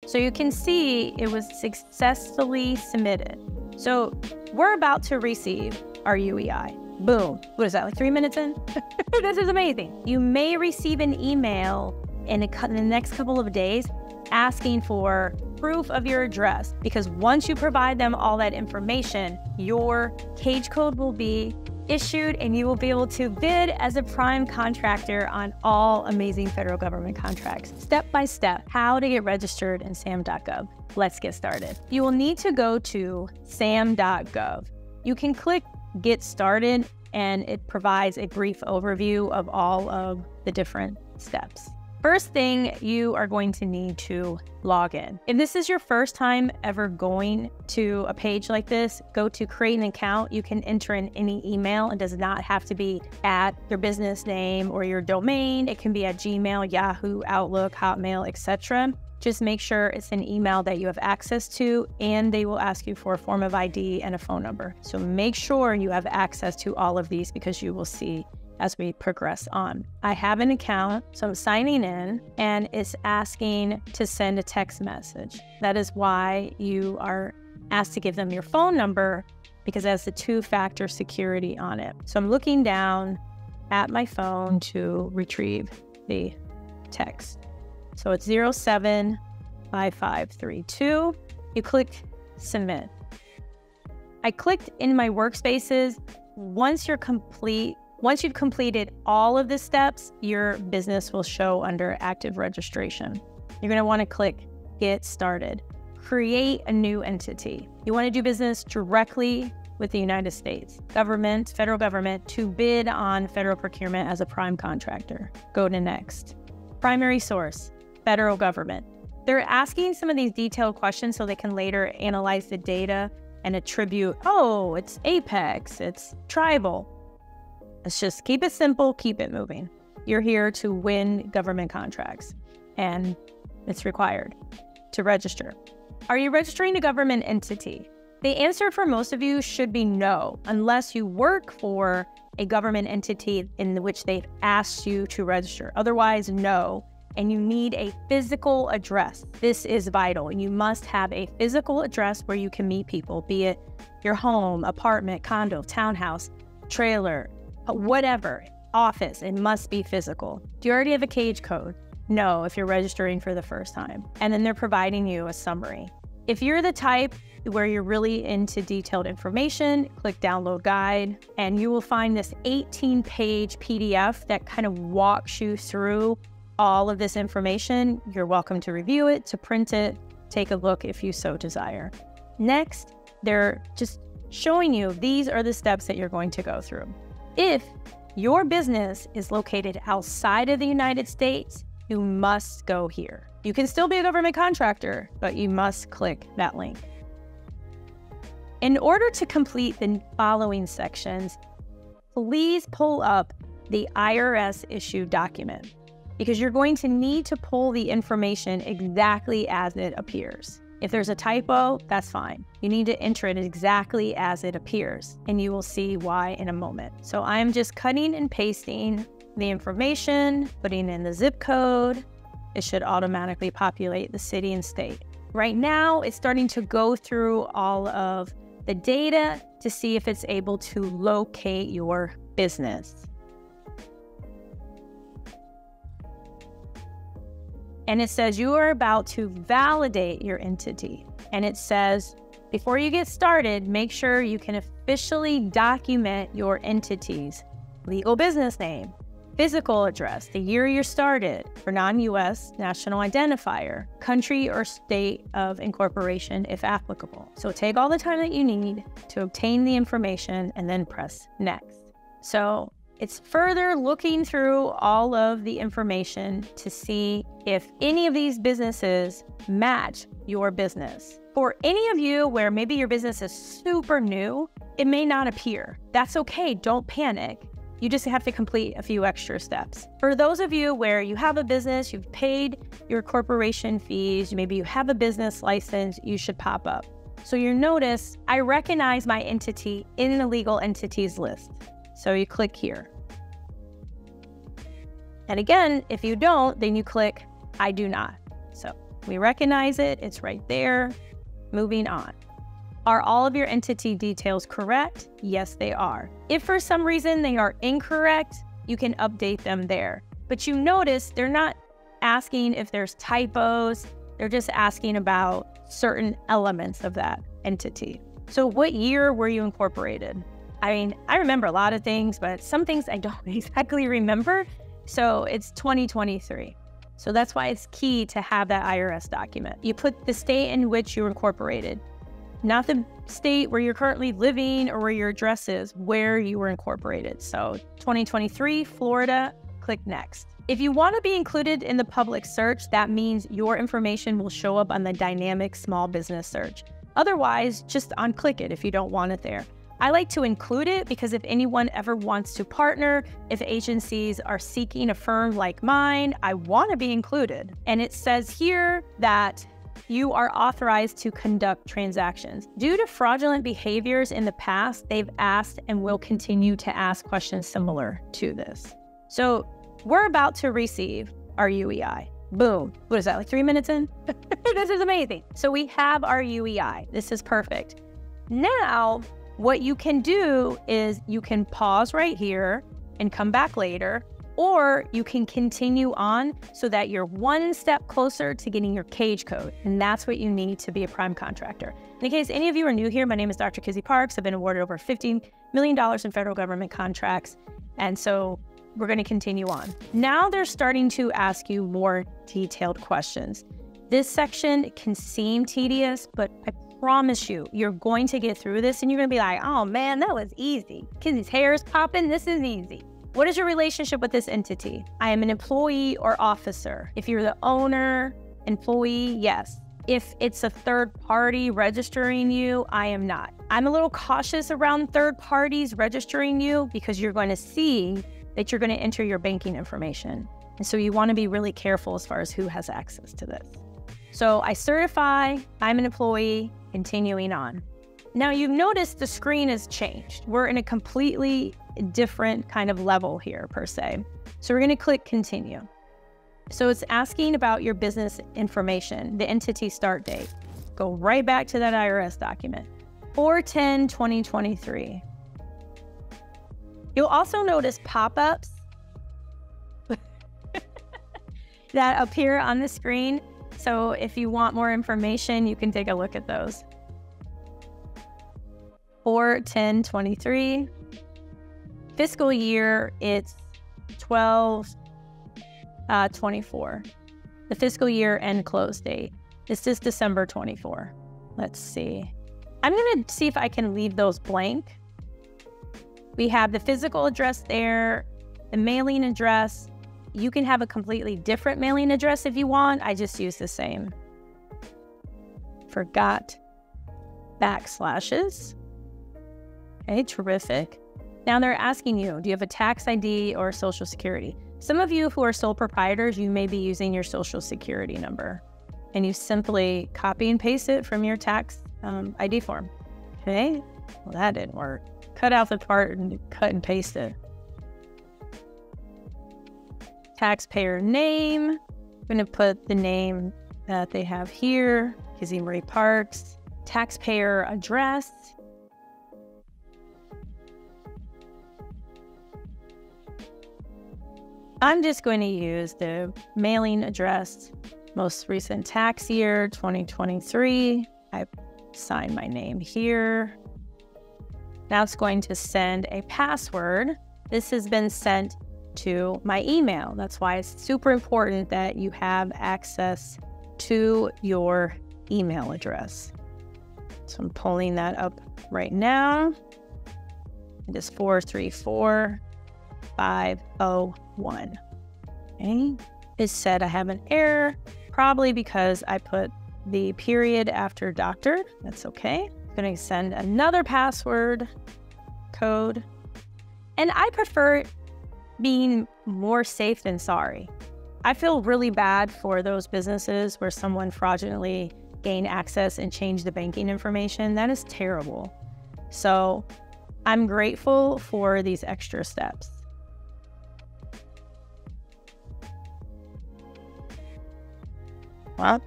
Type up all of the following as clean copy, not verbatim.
So you can see it was successfully submitted. So we're about to receive our UEI. Boom. What is that, like 3 minutes in? This is amazing. You may receive an email in the next couple of days asking for proof of your address, because once you provide them all that information, your cage code will be issued and you will be able to bid as a prime contractor on all amazing federal government contracts. Step by step, how to get registered in Sam.gov. Let's get started. You will need to go to Sam.gov. You can click Get Started and it provides a brief overview of all of the different steps. First thing, you are going to need to log in. If this is your first time ever going to a page like this, go to create an account. You can enter in any email. It does not have to be at your business name or your domain. It can be at Gmail, Yahoo, Outlook, Hotmail, etc. Just make sure it's an email that you have access to, and they will ask you for a form of ID and a phone number. So make sure you have access to all of these because you will see as we progress on. I have an account, so I'm signing in, and it's asking to send a text message. That is why you are asked to give them your phone number, because it has the 2-factor security on it. So I'm looking down at my phone to retrieve the text. So it's 075532. You click submit. I clicked in my workspaces. Once you've completed all of the steps, your business will show under active registration. You're going to want to click Get Started. Create a new entity. You want to do business directly with the United States government, federal government, to bid on federal procurement as a prime contractor. Go to Next. Primary source, federal government. They're asking some of these detailed questions so they can later analyze the data and attribute, oh, it's Apex, it's tribal. Let's just keep it simple, keep it moving. You're here to win government contracts, and it's required to register. Are you registering a government entity? The answer for most of you should be no, unless you work for a government entity in which they've asked you to register. Otherwise, no, and you need a physical address. This is vital. You must have a physical address where you can meet people, be it your home, apartment, condo, townhouse, trailer, whatever, office. It must be physical. Do you already have a cage code? No, if you're registering for the first time. And then they're providing you a summary. If you're the type where you're really into detailed information, click Download Guide, and you will find this 18-page PDF that kind of walks you through all of this information. You're welcome to review it, to print it, take a look if you so desire. Next, they're just showing you these are the steps that you're going to go through. If your business is located outside of the United States, you must go here. You can still be a government contractor, but you must click that link. In order to complete the following sections, please pull up the IRS issued document, because you're going to need to pull the information exactly as it appears. If there's a typo, that's fine. You need to enter it exactly as it appears, and you will see why in a moment. So I'm just cutting and pasting the information, putting in the zip code. It should automatically populate the city and state. Right now, it's starting to go through all of the data to see if it's able to locate your business. And it says you are about to validate your entity. And it says, before you get started, make sure you can officially document your entity's legal business name, physical address, the year you started for non-US national identifier, country or state of incorporation if applicable. So take all the time that you need to obtain the information and then press next. So it's further looking through all of the information to see if any of these businesses match your business. For any of you where maybe your business is super new, it may not appear. That's okay, don't panic. You just have to complete a few extra steps. For those of you where you have a business, you've paid your corporation fees, maybe you have a business license, you should pop up. So you notice, I recognize my entity in the legal entities list. So you click here. And again, if you don't, then you click, I do not. So We recognize it. It's right there. Moving on. Are all of your entity details correct? Yes, they are. If for some reason they are incorrect, you can update them there. But you notice they're not asking if there's typos. They're just asking about certain elements of that entity. So what year were you incorporated? I mean, I remember a lot of things, but some things I don't exactly remember. So it's 2023. So that's why it's key to have that IRS document. You put the state in which you were incorporated, not the state where you're currently living or where your address is, where you were incorporated. So 2023, Florida, click next. If you want to be included in the public search, that means your information will show up on the dynamic small business search. Otherwise, just unclick it if you don't want it there. I like to include it because if anyone ever wants to partner, if agencies are seeking a firm like mine, I want to be included. And it says here that you are authorized to conduct transactions. Due to fraudulent behaviors in the past, they've asked and will continue to ask questions similar to this. So we're about to receive our UEI. Boom. What is that, like 3 minutes in? This is amazing. So we have our UEI. This is perfect. Now, what you can do is you can pause right here and come back later, or you can continue on so that you're one step closer to getting your cage code. And that's what you need to be a prime contractor. In case any of you are new here, my name is Dr. Kizzy Parks. I've been awarded over $15 million in federal government contracts. And so we're going to continue on. Now they're starting to ask you more detailed questions. This section can seem tedious, but I promise you, you're going to get through this and you're going to be like, oh man, that was easy. Kizzy's hair is popping. This is easy. What is your relationship with this entity? I am an employee or officer. If you're the owner, employee, yes. If it's a third party registering you, I am not. I'm a little cautious around third parties registering you because you're going to see that you're going to enter your banking information. And so you want to be really careful as far as who has access to this. So I certify, I'm an employee, continuing on. Now you've noticed the screen has changed. We're in a completely different kind of level here per se. So we're going to click continue. So it's asking about your business information, the entity start date. Go right back to that IRS document, 4/10/2023. You'll also notice pop-ups that appear on the screen. So if you want more information, you can take a look at those. 4/10/23. Fiscal year, it's 12/24. The fiscal year end close date. This is December 24. Let's see. I'm going to see if I can leave those blank. We have the physical address there, the mailing address. You can have a completely different mailing address if you want. I just use the same. Forgot backslashes. Okay, terrific. Now they're asking you, do you have a tax ID or Social Security? Some of you who are sole proprietors, you may be using your Social Security number. And you simply copy and paste it from your tax ID form. Okay, well that didn't work. Cut out the part and cut and paste it. Taxpayer name. I'm going to put the name that they have here, Kizzy Marie Parks. Taxpayer address. I'm just going to use the mailing address, most recent tax year, 2023. I sign my name here. Now it's going to send a password. This has been sent to my email. That's why it's super important that you have access to your email address. So I'm pulling that up right now. It is 434501. Okay. It said I have an error, probably because I put the period after doctor. That's okay. I'm going to send another password code. And I prefer being more safe than sorry. I feel really bad for those businesses where someone fraudulently gained access and changed the banking information. That is terrible. So I'm grateful for these extra steps. Well,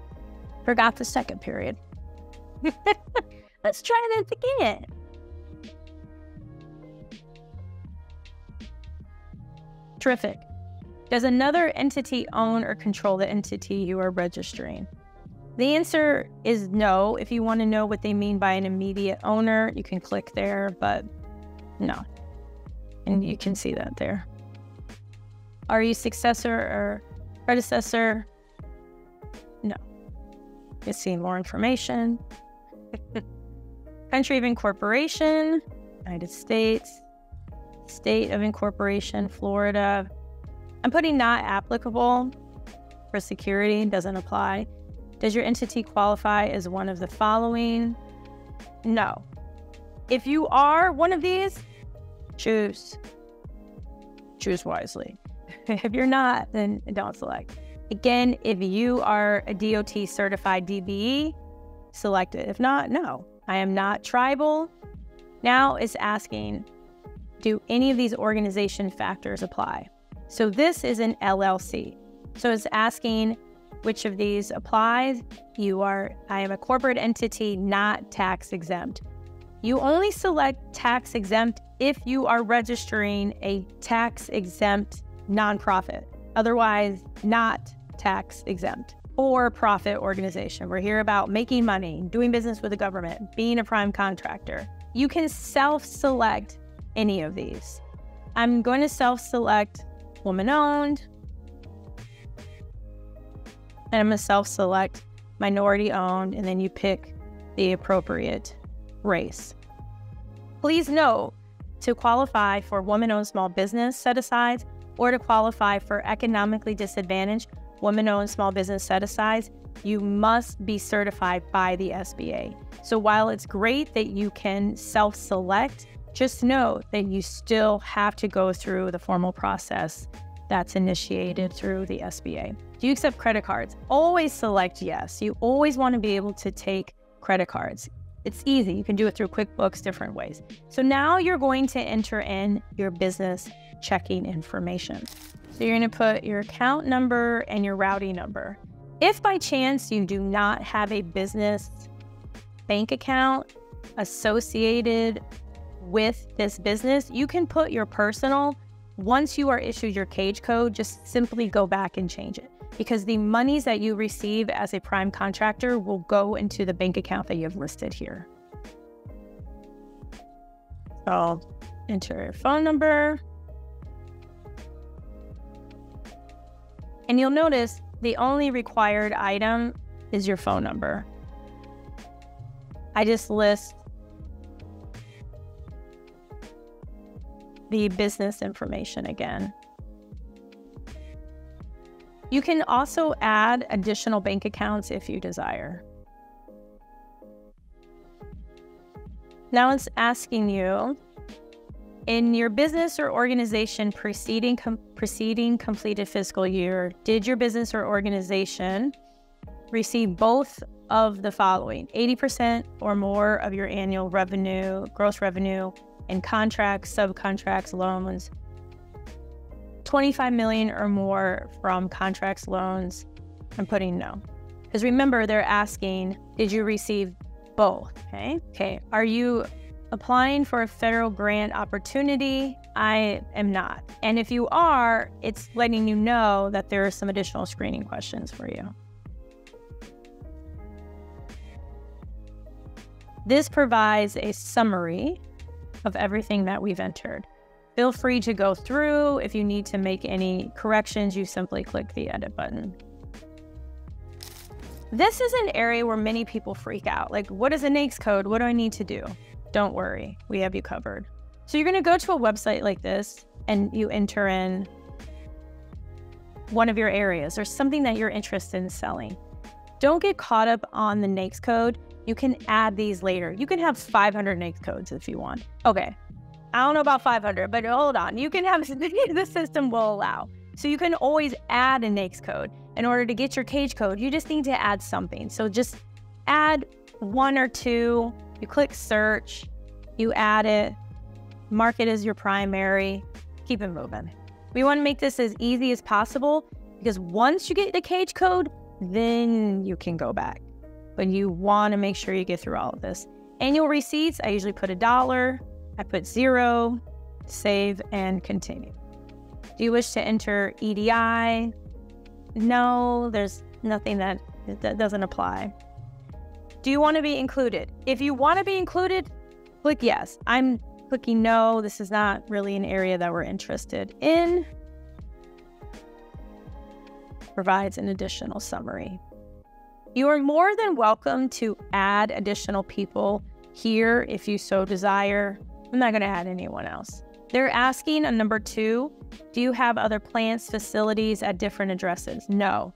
Forgot the second period. Let's try this again. Terrific. Does another entity own or control the entity you are registering? The answer is no. If you want to know what they mean by an immediate owner, you can click there, but no. And you can see that there. Are you successor or predecessor? No. You see more information. Country of incorporation, United States. State of incorporation, Florida. I'm putting not applicable for security, doesn't apply. Does your entity qualify as one of the following? No. If you are one of these, choose wisely. If you're not, then don't select. Again, if you are a DOT certified DBE, select it. If not, no. I am not tribal. Now it's asking, do any of these organization factors apply? So this is an LLC. So it's asking which of these applies. I am a corporate entity, not tax exempt. You only select tax exempt if you are registering a tax exempt nonprofit. Otherwise, not tax exempt. Or profit organization. We're here about making money, doing business with the government, being a prime contractor. You can self-select any of these. I'm going to self-select woman-owned, and I'm going to self-select minority-owned, and then you pick the appropriate race. Please note, to qualify for woman-owned small business set-asides or to qualify for economically disadvantaged woman-owned small business set-asides, you must be certified by the SBA. So while it's great that you can self-select, just know that you still have to go through the formal process that's initiated through the SBA. Do you accept credit cards? Always select yes. You always want to be able to take credit cards. It's easy. You can do it through QuickBooks, different ways. So now you're going to enter in your business checking information. So you're going to put your account number and your routing number. If by chance you do not have a business bank account associated with this business, you can put your personal. Once you are issued your cage code, just simply go back and change it, because the monies that you receive as a prime contractor will go into the bank account that you have listed here. So enter your phone number. And you'll notice the only required item is your phone number. I just list the business information again. You can also add additional bank accounts if you desire. Now it's asking you, in your business or organization preceding completed fiscal year, did your business or organization receive both of the following: 80% or more of your annual revenue, gross revenue, in contracts, subcontracts, loans, 25 million or more from contracts, loans? I'm putting no. Because remember, they're asking, did you receive both? Okay. Are you applying for a federal grant opportunity? I am not. And if you are, it's letting you know that there are some additional screening questions for you. This provides a summary of everything that we've entered. Feel free to go through. If you need to make any corrections, you simply click the edit button. This is an area where many people freak out. Like, what is a NAICS code? What do I need to do? Don't worry, we have you covered. So you're gonna go to a website like this and you enter in one of your areas or something that you're interested in selling. Don't get caught up on the NAICS code. You can add these later. You can have 500 NAICS codes if you want. Okay, I don't know about 500, but hold on. You can have, the system will allow. So you can always add a NAICS code. In order to get your cage code, you just need to add something. So just add one or two. You click search, you add it, mark it as your primary, keep it moving. We want to make this as easy as possible, because once you get the cage code, then you can go back. but you want to make sure you get through all of this. Annual receipts, I usually put $1. I put 0, save, and continue. Do you wish to enter EDI? No, there's nothing that doesn't apply. Do you want to be included? If you want to be included, click yes. I'm clicking no. This is not really an area that we're interested in. Provides an additional summary. You are more than welcome to add additional people here if you so desire. I'm not going to add anyone else. They're asking on number 2, do you have other plants, facilities at different addresses? No.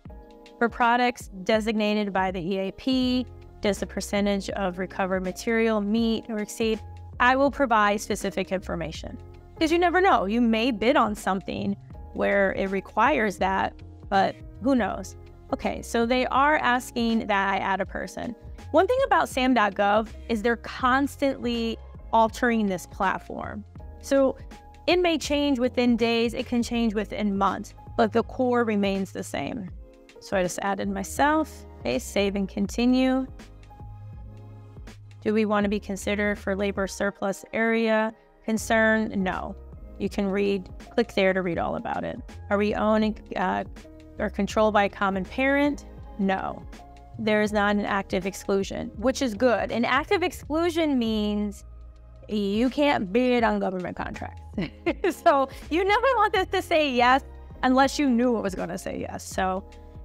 For products designated by the EAP, does the percentage of recovered material meet or exceed? I will provide specific information because you never know. You may bid on something where it requires that, but who knows? Okay, so they are asking that I add a person. One thing about Sam.gov is they're constantly altering this platform. So it may change within days, it can change within months, but the core remains the same. So I just added myself. Okay, save and continue. Do we want to be considered for labor surplus area concern? No. You can click there to read all about it. Are we owned or controlled by a common parent? No. There is not an active exclusion, which is good. An active exclusion means you can't bid on government contracts. So you never want this to say yes unless you knew it was going to say yes. So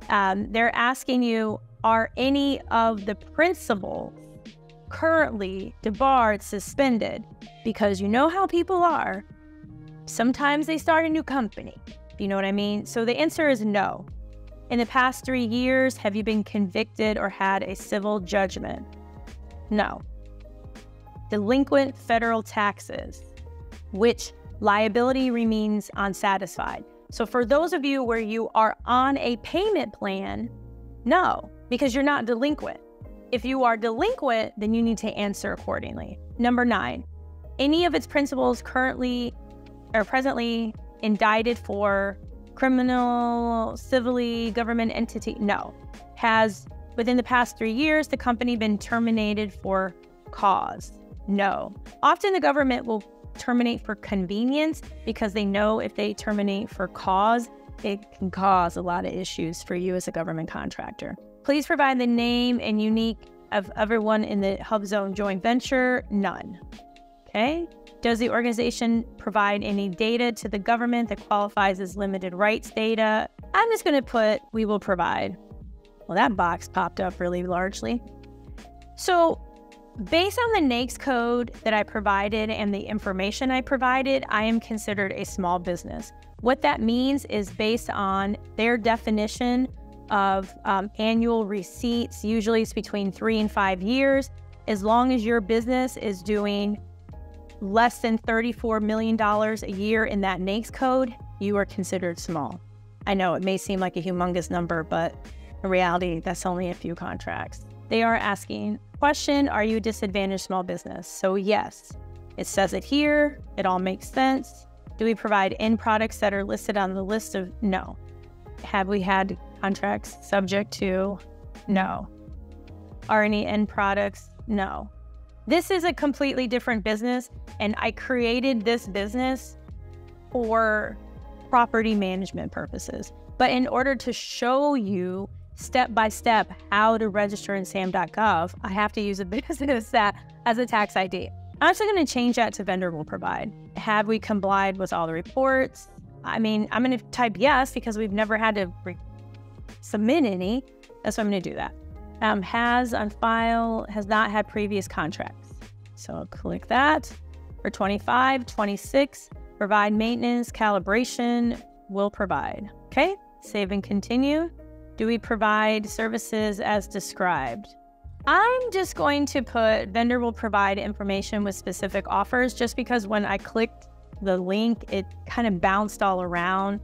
they're asking you, are any of the principals currently debarred, suspended? Because you know how people are. Sometimes they start a new company. You know what I mean? So the answer is no. In the past 3 years, have you been convicted or had a civil judgment? No. Delinquent federal taxes, which liability remains unsatisfied. So for those of you where you are on a payment plan, no, because you're not delinquent. If you are delinquent, then you need to answer accordingly. Number 9, any of its principals currently or presently indicted for criminal, civilly, government entity? No. Has, within the past 3 years, the company been terminated for cause? No. Often the government will terminate for convenience because they know if they terminate for cause, it can cause a lot of issues for you as a government contractor. Please provide the name and unique of everyone in the HubZone joint venture. None. Okay. Does the organization provide any data to the government that qualifies as limited rights data? I'm just going to put, we will provide. Well, that box popped up really largely. So based on the NAICS code that I provided and the information I provided, I am considered a small business. What that means is based on their definition of annual receipts, usually it's between 3 and 5 years. As long as your business is doing less than $34 million a year in that NAICS code, you are considered small. I know it may seem like a humongous number, but in reality, that's only a few contracts. They are asking, question, are you a disadvantaged small business? So yes, it says it here. It all makes sense. Do we provide end products that are listed on the list of? No. Have we had contracts subject to? No. Are any end products? No. This is a completely different business, and I created this business for property management purposes. But in order to show you step by step how to register in Sam.gov, I have to use a business that has a tax ID. I'm actually going to change that to vendor will provide. Have we complied with all the reports? I mean, I'm going to type yes because we've never had to submit any. That's why I'm going to do that. Has on file, has not had previous contracts. So I'll click that. For 25, 26, provide maintenance, calibration, will provide. Okay, save and continue. Do we provide services as described? I'm just going to put vendor will provide information with specific offers just because when I clicked the link, it kind of bounced all around.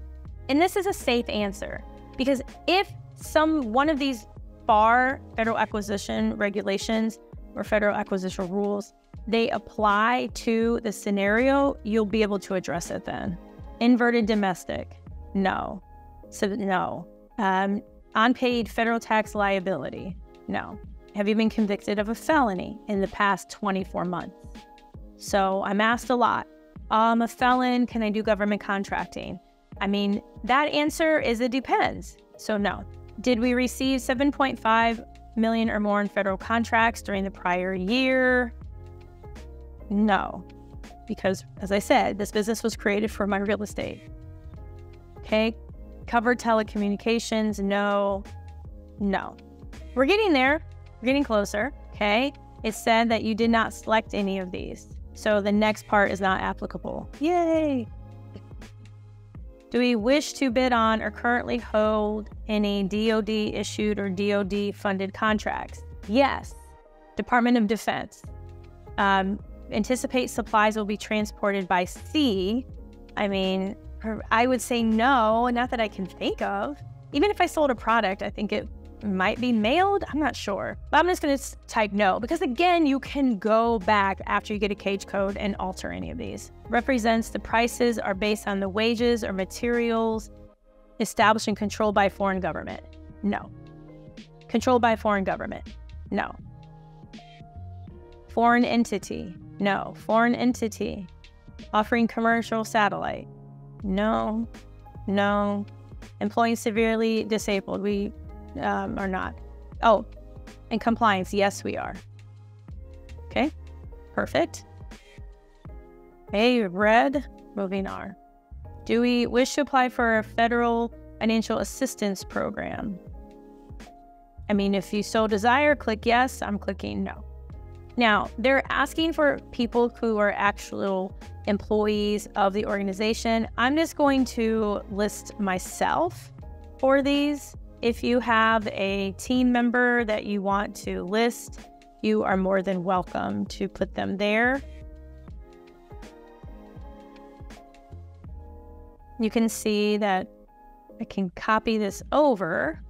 And this is a safe answer because if one of these FAR, Federal Acquisition Regulations or Federal Acquisition Rules, they apply to the scenario, you'll be able to address it then. Inverted domestic, no. So no. Unpaid federal tax liability, no. Have you been convicted of a felony in the past 24 months? So I'm asked a lot. I'm a felon. Can I do government contracting? I mean, that answer is it depends. So no. Did we receive 7.5 million or more in federal contracts during the prior year? No. Because, as I said, this business was created for my real estate. Okay. Covered telecommunications? No. No. We're getting there. We're getting closer. Okay. It said that you did not select any of these. So the next part is not applicable. Yay. Do we wish to bid on or currently hold any DoD issued or DoD funded contracts? Yes. Department of Defense. Anticipate supplies will be transported by sea. I mean, I would say no, not that I can think of. Even if I sold a product, I think it might be mailed. I'm not sure. But I'm just going to type no, because again, you can go back after you get a cage code and alter any of these. Represents the prices are based on the wages or materials established and controlled by foreign government. No. Controlled by foreign government. No. Foreign entity. No. Foreign entity. Offering commercial satellite. No. No. Employing severely disabled. We are not. Oh, and compliance. Yes, we are. Okay. Perfect. Hey, red. Moving on. Do we wish to apply for a federal financial assistance program? I mean, if you so desire, click yes. I'm clicking no. Now, they're asking for people who are actual employees of the organization. I'm just going to list myself for these. If you have a team member that you want to list, you are more than welcome to put them there. You can see that I can copy this over.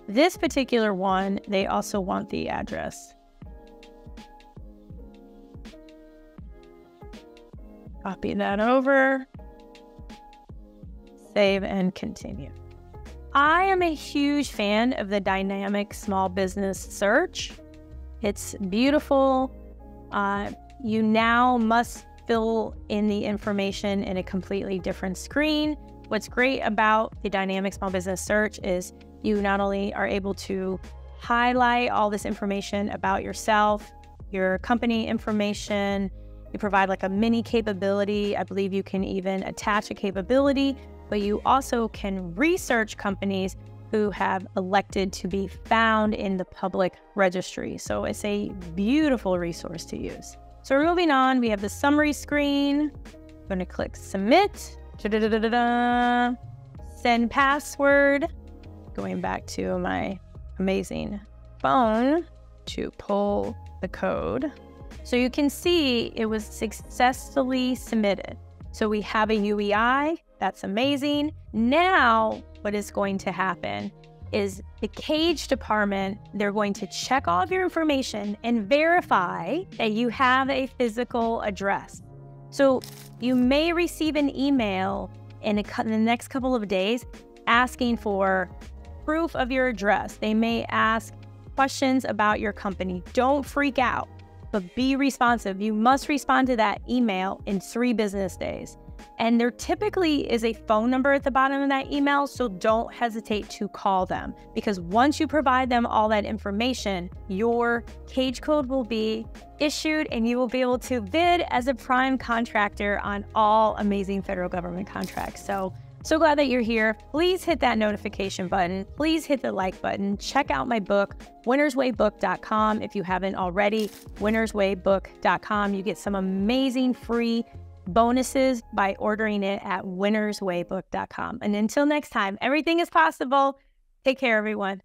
This particular one, they also want the address. Copy that over, save and continue. I am a huge fan of the dynamic small business search. It's beautiful. You now must fill in the information in a completely different screen. What's great about the dynamic small business search is you not only are able to highlight all this information about yourself, your company information, you provide like a mini capability. I believe you can even attach a capability, but you also can research companies who have elected to be found in the public registry. So it's a beautiful resource to use. So we're moving on. We have the summary screen. I'm going to click submit. Send password. Going back to my amazing phone to pull the code. So you can see it was successfully submitted. So we have a UEI. That's amazing. Now, what is going to happen is the cage department, they're going to check all of your information and verify that you have a physical address. So you may receive an email in the next couple of days asking for proof of your address. They may ask questions about your company. Don't freak out, but be responsive. You must respond to that email in 3 business days. And there typically is a phone number at the bottom of that email, so don't hesitate to call them, because once you provide them all that information, your cage code will be issued and you will be able to bid as a prime contractor on all amazing federal government contracts. So glad that you're here. Please hit that notification button. Please hit the like button. Check out my book, winnerswaybook.com. If you haven't already, winnerswaybook.com. You get some amazing free bonuses by ordering it at winnerswaybook.com. And until next time, everything is possible. Take care, everyone.